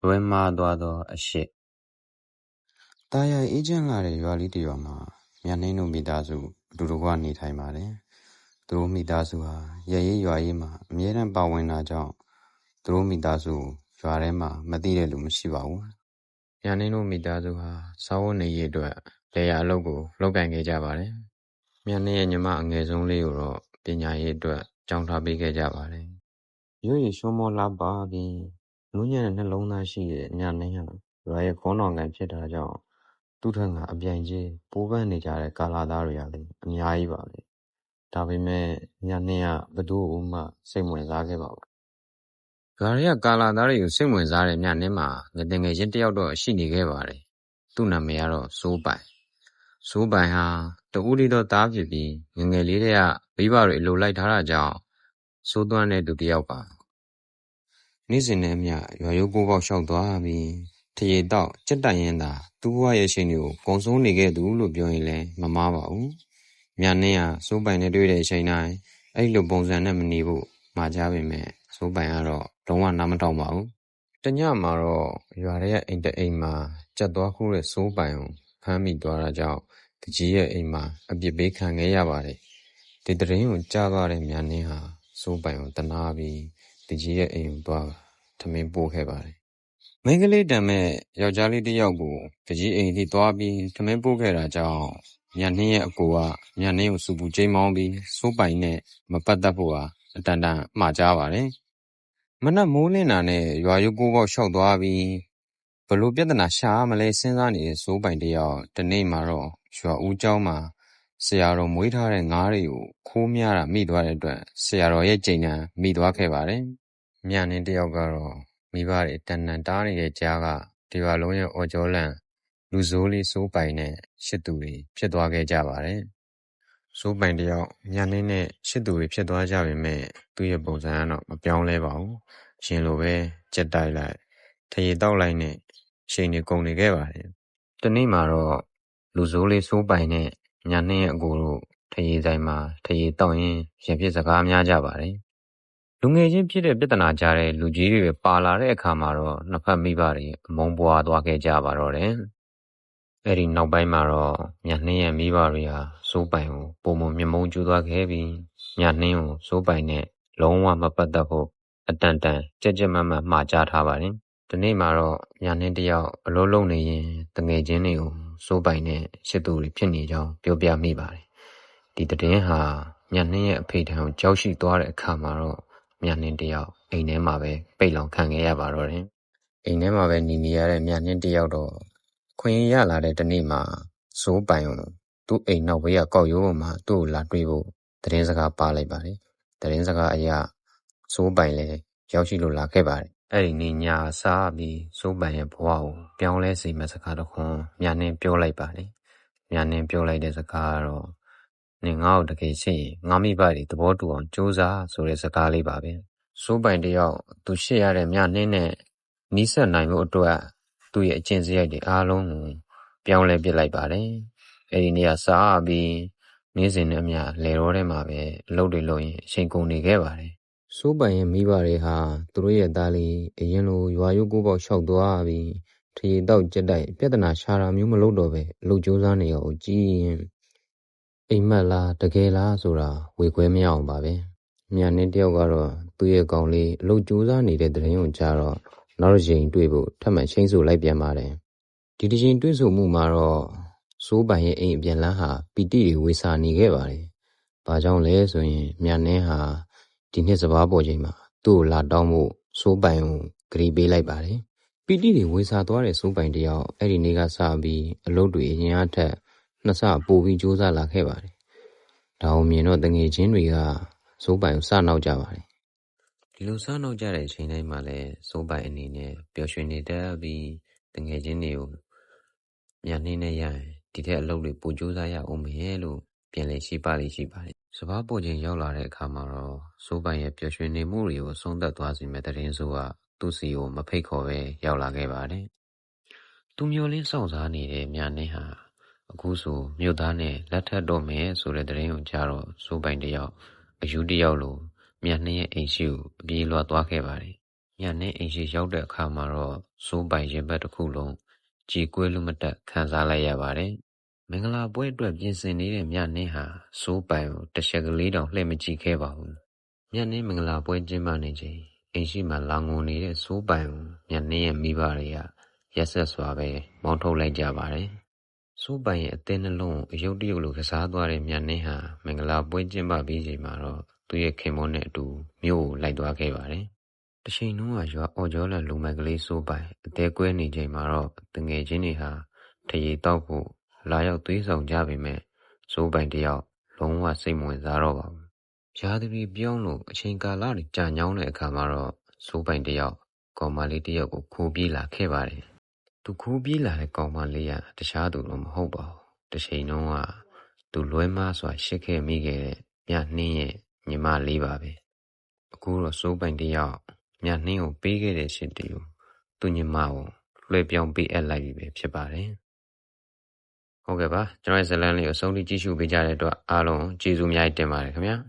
လွဲမှားသွားသောအရှက်တာယာအေးချမ်းလာတဲ့ရွာလေးတစ်ရွာမှာမြတ်နှင်းတို့မိသားစုအတူတကွနေထိုင်ပါတယ်။သူတို့မိသားစုဟာရရေးရွာရေးမှာအမြဲတမ်းပါဝင်တာကြောင့်သူတို့မိသားစုရွာထဲမှာမသိတဲ့လူမရှိပါဘူး။မြတ်နှင်းတို့မိသားစုဟာစားဝတ်နေရေးအတွက်လယ်ယာအလုပ်ကိုလုပ်ကိုင်ခဲ့ကြပါတယ်။မြတ်နှင်းရဲ့ညီမအငယ်ဆုံးလေးကိုတော့ပညာရေးအတွက်ကျောင်းထားပေးခဲ့ကြပါတယ်။ရွေးရွှေမောလှပပြီးနူးညံ့တဲ့နှလုံးသားရှိတဲ့မြတ်နှင်းဟာရွာရဲ့ခေါင်းဆောင်ကန်ဖြစ်တာကြောင့်သူ့ထက်ငါအပြိုင်ကြီးပိုးပန်းနေကြတဲ့ကာလာသားတွေကလည်းအများကြီးပါပဲ။ဒါပေမဲ့မြတ်နှင်းကဘယ်သူ့မှစိတ်ဝင်စားခဲ့ပါဘူး။ရွာတွေကကာလာသားတွေကိုစိတ်ဝင်စားတဲ့မြတ်နှင်းမှာငယ်ငယ်ချင်းတစ်ယောက်တော့ရှိနေခဲ့ပါတယ်။သူ့နာမည်ကတော့စိုးပိုင်။စိုးပိုင်ဟာတဦးတည်းသောသားဖြစ်ပြီးငယ်ငယ်လေးတည်းကမိဘတွေအလိုလိုက်ထားတာကြောင့်စိုးသွမ်းတဲ့သူတစ်ယောက်ပါ။နေ့စဉ်နဲ့အမျှရွာရိုးကိုပေါက်လျှောက်သွားပြီးထရေတောက်ကြက်တိုင်ရင်သာသူ့ဘဝရဲ့အချိန်တွေကိုကုံဆုံးနေခဲ့သူလို့ပြောရင်လည်းမမှားပါဘူး။မြတ်နှင်းဟာစိုးပိုင်နဲ့တွေ့တဲ့အချိန်တိုင်းအဲ့လိုပုံစံနဲ့မနေဖို့မှာကြားပေမဲ့စိုးပိုင်ကတော့လုံးဝနားမထောင်ပါဘူး။တညမှာတော့ရွာရဲ့အိမ်တအိမ်မှာကြက်သွားခိုးတဲ့စိုးပိုင်ကိုဖမ်းမိသွားတာကြောင့်တကြီးရဲ့အိမ်မှာအပြစ်ပေးခံခဲ့ရပါတယ်။ဒီသတင်းကိုကြားသွားတဲ့မြတ်နှင်းဟာစိုးပိုင်ကိုတနာပြီးတကြီးရဲ့အိမ်ကိုသွားထမင်းပို့ခဲ့ပါတယ်။မိန်းကလေးတံမဲ့ယောက်ျားလေးတစ်ယောက်ကိုတကြီးအိမ်ထိသွားပြီးထမင်းပို့ခဲ့တာကြောင့်မြတ်နှင်းရဲ့အကိုကမြတ်နှင်းကိုစူပူကြိမ်းမောင်းပြီးစိုးပိုင်နဲ့မပတ်သက်ဖို့ဟာအတန်တန်မှားကြားပါတယ်။မနက်မိုးလင်းတာနဲ့ရွာရိုးကိုပေါက်လျှောက်သွားပြီးဘလို့ပြဿနာရှာမလဲစဉ်းစားနေတဲ့စိုးပိုင်တယောက်တနေ့မှာတော့ရွာဦးကျောင်းမှာဆရာတော်မွေးထားတဲ့ငါးတွေကိုခိုးမြတာမိသွားတဲ့အတွက်ဆရာတော်ရဲ့ကြိမ်တန်းမိသွားခဲ့ပါတယ်။မြတ်နှင်းတယောက်ကတော့မိဘတွေတန်တန်တားနေတဲ့ကြားကဒီရွာလုံးရဲ့အော်ကျော်လန့်လူဆိုးလေးစိုးပိုင်နဲ့ရှစ်သူတွေဖြစ်သွားခဲ့ကြပါတယ်။စိုးပိုင်တယောက်မြတ်နှင်းနဲ့ရှစ်သူတွေဖြစ်သွားကြပေမဲ့သူ့ရဲ့ပုံစံကတော့မပြောင်းလဲပါဘူး။ရှင်လိုပဲကြက်တိုက်လိုက်ထရေတောက်လိုက်နဲ့ချိန်နေကုန်နေခဲ့ပါတယ်။တနေ့မှာတော့လူဆိုးလေးစိုးပိုင်နဲ့မြတ်နှင်းရဲ့အကိုတို့ထရေဆိုင်မှာထရေတောက်ရင်းရင်ဖြစ်စကားများကြပါတယ်။လူငယ်ချင်းဖြစ်တဲ့ပြဿနာကြားတဲ့လူကြီးတွေပါလာတဲ့အခါမှာတော့နှစ်ဖက်မိဘတွေအမုန်းပွားသွားခဲ့ကြပါတော့တယ်။အဲ့ဒီနောက်ပိုင်းမှာတော့မြတ်နှင်းရဲ့မိဘတွေဟာစိုးပိုင်ကိုပုံမမြမုန်းကျူးသွားခဲ့ပြီးမြတ်နှင်းကိုစိုးပိုင်နဲ့လုံးဝမပတ်သက်ဖို့အတန်တန်ကြက်ကြက်မတ်မတ်မှားကြားထားပါတယ်။ဒီနေ့မှာတော့မြတ်နှင်းတယောက်အလုံးလုံးနေရင်တငယ်ချင်းတွေကိုစိုးပိုင်နဲ့ရှစ်သူတွေဖြစ်နေကြောင်းပြောပြမိပါတယ်။ဒီသတင်းဟာမြတ်နှင်းရဲ့အဖေထံကိုကြောက်ရှိသွားတဲ့အခါမှာတော့မြတ်နှင်းတယောက်အိမ်ထဲမှာပဲပိတ်လောင်ခံခဲ့ရပါတော့တယ်။အိမ်ထဲမှာပဲနေရတဲ့မြတ်နှင်းတယောက်တော့ခွင့်ရလာတဲ့တနေ့မှာစိုးပိုင်ကိုသူ့အိမ်နောက်ဘေးကကောက်ရိုးပေါ်မှာသူ့ကိုလာတွေ့ဖို့သတင်းစကားပါလိုက်ပါတယ်။သတင်းစကားအရစိုးပိုင်လည်းရောက်ရှိလို့လာခဲ့ပါတယ်။အဲ့ဒီနေ့ညစားပြီးစိုးပိုင်ရဲ့ဘဝကိုပြောင်းလဲစေမယ့်စကားတစ်ခွန်းမြတ်နှင်းပြောလိုက်ပါတယ်။မြတ်နှင်းပြောလိုက်တဲ့စကားကတော့နင်ငါ့ကိုတကယ်ရှိရင်ငါမိဘတွေသဘောတူအောင်ကြိုးစားဆိုတဲ့စကားလေးပါပဲ။စိုးပိုင်တယောက်သူရှိရတဲ့မြတ်နှင်းနဲ့နီးစပ်နိုင်ဖို့အတွက်သူ့ရဲ့အကျင့်စရိုက်တွေအားလုံးကိုပြောင်းလဲပစ်လိုက်ပါတယ်။အဲ့ဒီနေ့ကစားပြီးနေ့စဉ်နဲ့အမျှလယ်တော်ထဲမှာပဲအလုပ်တွေလုပ်ရင်အချိန်ကုန်နေခဲ့ပါတယ်။စိုးပိုင်ရဲ့မိဘတွေဟာသူတို့ရဲ့သားလေးအရင်လိုရွာရိုးကိုပေါက်လျှောက်သွားပြီးထရေတောက်ကြက်တိုက်ပြဿနာရှာတာမျိုးမလုပ်တော့ပဲအလုပ်ကြိုးစားနေရအောင်ကြည်ရင်အိမ်မက်လားတကယ်လားဆိုတာဝေခွဲမရအောင်ပါပဲ။မြတ်နှင်းတယောက်ကတော့သူ့ရဲ့ကောင်လေးအလုပ်ကြိုးစားနေတဲ့သတင်းကိုကြားတော့နောက်တစ်ချိန်တွေ့ဖို့ထပ်မံချိန်းဆိုလိုက်ပြန်ပါတယ်။ဒီတစ်ချိန်တွေ့ဆုံမှုမှာတော့စိုးပိုင်ရဲ့အိမ်အပြန်လန်းဟာပီတိတွေဝေစာနေခဲ့ပါတယ်။ဘာကြောင့်လဲဆိုရင်မြတ်နှင်းဟာဒီနှစ်စပါးပေါ်ချိန်မှာသူ့ကိုလာတောင်းဖို့စိုးပိုင်ကိုဂရီပေးလိုက်ပါတယ်။ပီတိတွေဝေစာသွားတဲ့စိုးပိုင်တယောက်အဲ့ဒီနေ့ကစပြီးအလုပ်တွေအရင်အထက်နှစ်ဆပိုပြီးကြိုးစားလာခဲ့ပါတယ်။ဒါအောင်မြင်တော့တငယ်ချင်းတွေကစိုးပိုင်ကိုစနောက်ကြပါတယ်။ဒီလိုစနောက်ကြတဲ့အချိန်တိုင်းမှာလည်းစိုးပိုင်အနေနဲ့ပျော်ရွှင်နေတတ်ပြီးတငယ်ချင်းတွေကိုမြတ်နှင်းနဲ့ရရင်ဒီထက်အလုပ်တွေပိုကြိုးစားရအောင်မယ်လို့ပြန်လဲရှိပါလိမ့်ရှိပါတယ်။စပါးပေါ်ချိန်ရောက်လာတဲ့အခါမှာတော့စိုးပိုင်ရဲ့ပျော်ရွှင်နေမှုတွေကိုအဆုံးသတ်သွားစေမယ့်သတင်းဆိုကသူ့စီကိုမဖိတ်ခေါ်ပဲရောက်လာခဲ့ပါတယ်။သူမျိုးလင်းစောင့်စားနေတဲ့မြတ်နှင်းဟာအခုဆိုမြို့သားနဲ့လက်ထပ်တော့မယ်ဆိုတဲ့သတင်းကိုကြားတော့စိုးပိုင်တယောက်အယူတယောက်လိုမြတ်နှင်းရဲ့အိမ်ရှိကိုအပြေးလွှားသွားခဲ့ပါတယ်။ ညနေအိမ်ရှိရောက်တဲ့အခါမှာတော့စိုးပိုင်ရင်ဘတ်တစ်ခုလုံးကြေကွဲလို့မတက်ခံစားလိုက်ရပါတယ်။မင်္ဂလာပွဲအတွက်ပြင်ဆင်နေတဲ့မြနှင်းဟာစိုးပိုင်ကိုတစ်ချက်ကလေးတောင်လှည့်မကြည့်ခဲ့ပါဘူး။မြနှင်းမင်္ဂလာပွဲကျင်းပနေချိန်အိမ်ရှိမှလာငိုနေတဲ့စိုးပိုင်ကိုမြနှင်းရဲ့မိဘတွေကရက်ဆက်စွာပဲမောင်းထုတ်လိုက်ကြပါတယ်။စိုးပိုင်ရဲ့အသင်းနှလုံးကိုအယုတ်တရုတ်လိုကစားသွားတဲ့မြနှင်းဟာမင်္ဂလာပွဲကျင်းပပြီးချိန်မှာတော့သူ့ရဲ့ခင်ပွန်းနဲ့အတူမြို့ကိုလိုက်သွားခဲ့ပါတယ်။တချိန်လုံးကရွာအော်ကျော်လန်လူမိုက်ကလေးစိုးပိုင်အသေးကွဲနေချိန်မှာတော့တငယ်ချင်းတွေဟာထရေတောက်ဖို့လာရောက်သွေးဆောင်ကြပေမဲ့စိုးပိုင်တယောက်လုံးဝစိတ်မဝင်စားတော့ပါဘူး။ရာသီပြောင်းလို့အချိန်ကာလတွေကြာညောင်းတဲ့အခါမှာတော့စိုးပိုင်တယောက်ကောင်မလေးတယောက်ကိုခိုးပြေးလာခဲ့ပါတယ်။သူခိုးပြေးလာတဲ့ကောင်မလေးကတခြားသူတော့မဟုတ်ပါဘူး။တချိန်လုံးကသူလွဲမားစွာရှစ်ခဲ့မိခဲ့တဲ့မြနှင်းရဲ့ညီမလေးပါပဲ။အခုတော့စိုးပိုင်တယောက်မြနှင်းကိုပေးခဲ့တဲ့ရှစ်တီကိုသူ့ညီမကိုလွှဲပြောင်းပေးအပ်လိုက်ပြီပဲဖြစ်ပါတယ်။ဟုတ်ကဲ့ပါကျွန်တော်ရဲ့ဇာတ်လမ်းလေးကိုအဆုံးထိကြည့်ရှုပေးကြတဲ့အတွက်အားလုံးကျေးဇူးအများကြီးတင်ပါတယ်ခင်ဗျာ။